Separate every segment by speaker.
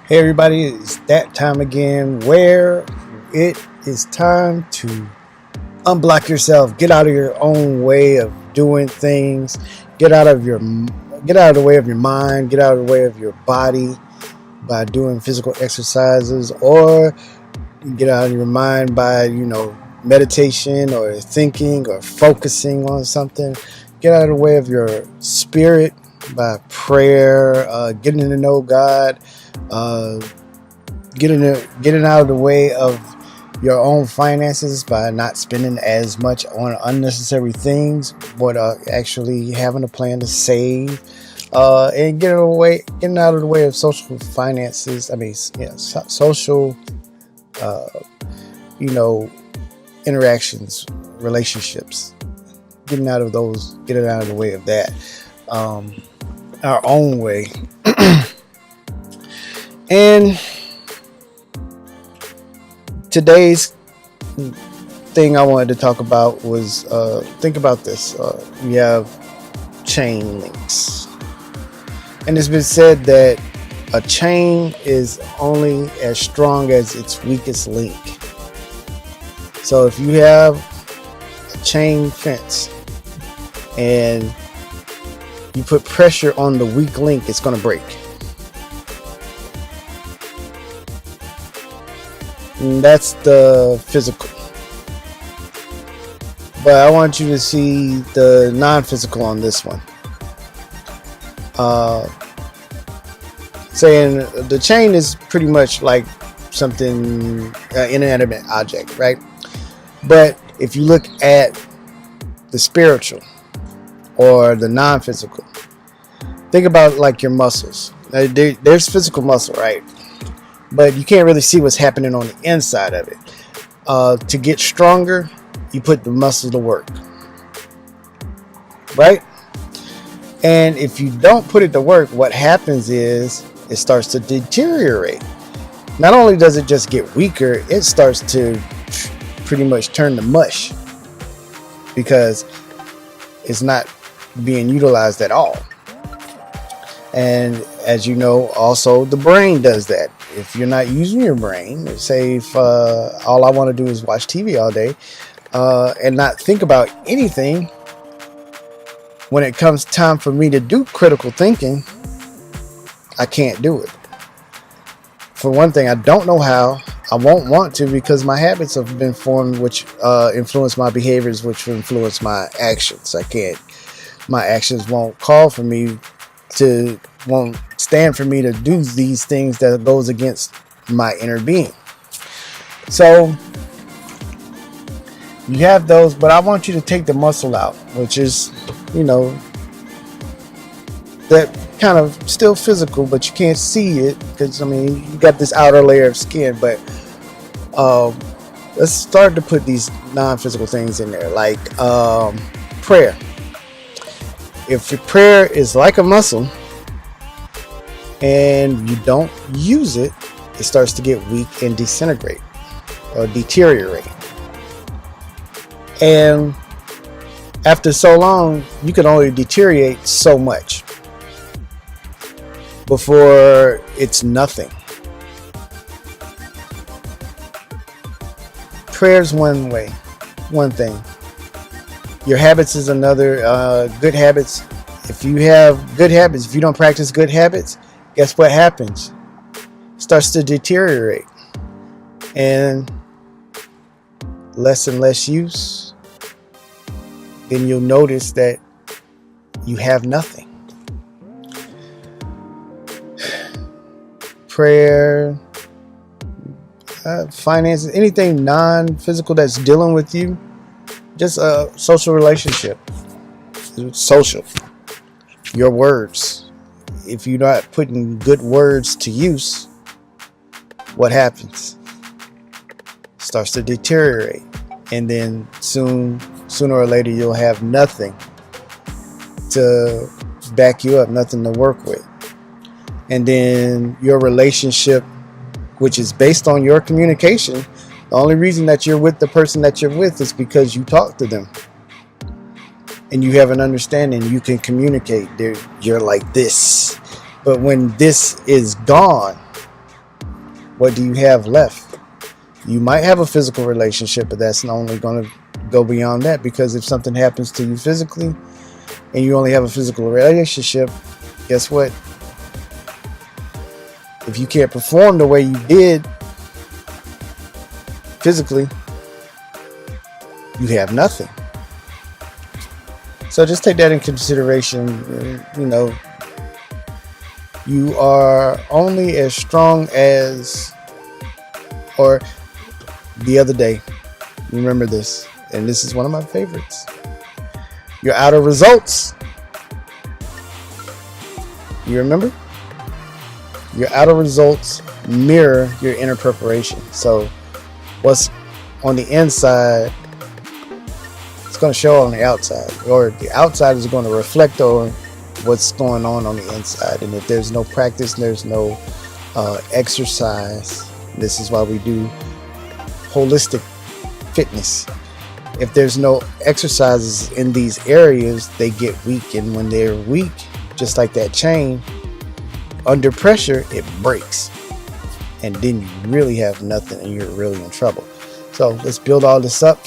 Speaker 1: Hey everybody, it's that time again where it is time to unblock yourself, get out of your own way of doing things, get out of your get out of the way of your mind, get out of the way of your body by doing physical exercises, or get out of your mind by, meditation or thinking or focusing on something. Get out of the way of your spirit by prayer, getting to know God, uh, getting out of the way of your own finances by not spending as much on unnecessary things, but actually having a plan to save, and getting out of the way of social finances. I mean, yeah, social, uh, you know, interactions, relationships. Getting out of the way of that, um, our own way, and today's thing I wanted to talk about was think about this. We have chain links, and it's been said that a chain is only as strong as its weakest link. So if you have a chain fence and you put pressure on the weak link, it's going to break. And that's the physical. But I want you to see the non-physical on this one. Saying the chain is pretty much like something inanimate object, right? But if you look at the spiritual or the non-physical, think about like your muscles. There's physical muscle, right? But you can't really see what's happening on the inside of it. To get stronger, you put the muscle to work, right? And if you don't put it to work, what happens is it starts to deteriorate. Not only does it just get weaker, it starts to pretty much turn to mush because it's not being utilized at all. And as you know, also the brain does that. If you're not using your brain, say if all I want to do is watch TV all day and not think about anything, when it comes time for me to do critical thinking, I can't do it. For one thing, I don't know how. I won't want to because my habits have been formed, which influence my behaviors, which influence my actions. My actions won't stand for me to do these things that goes against my inner being. So you have those, but I want you to take the muscle out, which is, that kind of still physical, but you can't see it because, you got this outer layer of skin. But let's start to put these non-physical things in there, like prayer. If your prayer is like a muscle and you don't use it, it starts to get weak and disintegrate or deteriorate. And after so long, you can only deteriorate so much before it's nothing. Prayer's one thing. Your habits is another. Good habits. If you have good habits, if you don't practice good habits, guess what happens? It starts to deteriorate. And less use, then you'll notice that you have nothing. Prayer, finances, anything non-physical that's dealing with you, just a social relationship. Social. Your words. If you're not putting good words to use, what happens? It starts to deteriorate. And then sooner or later, you'll have nothing to back you up, nothing to work with. And then your relationship, which is based on your communication, the only reason that you're with the person that you're with is because you talk to them and you have an understanding. You can communicate. You're like this. But when this is gone, what do you have left? You might have a physical relationship, but that's only going to go beyond that, because if something happens to you physically and you only have a physical relationship, guess what? If you can't perform the way you did physically, you have nothing. So just take that in consideration. You know, you are only as strong as, or the other day, remember this, and this is one of my favorites. Your outer results. You remember? Your outer results mirror your inner preparation. So what's on the inside, it's going to show on the outside, or the outside is going to reflect on what's going on the inside. And if there's no practice, there's no exercise. This is why we do holistic fitness. If there's no exercises in these areas, they get weak, and when they're weak, just like that chain, under pressure it breaks, and then you really have nothing and you're really in trouble. So let's build all this up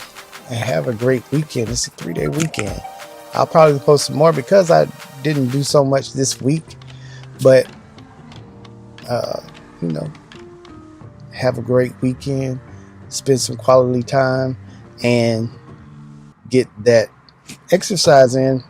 Speaker 1: and have a great weekend. It's a 3-day weekend. I'll probably post some more because I didn't do so much this week, but you know, have a great weekend, spend some quality time, and get that exercise in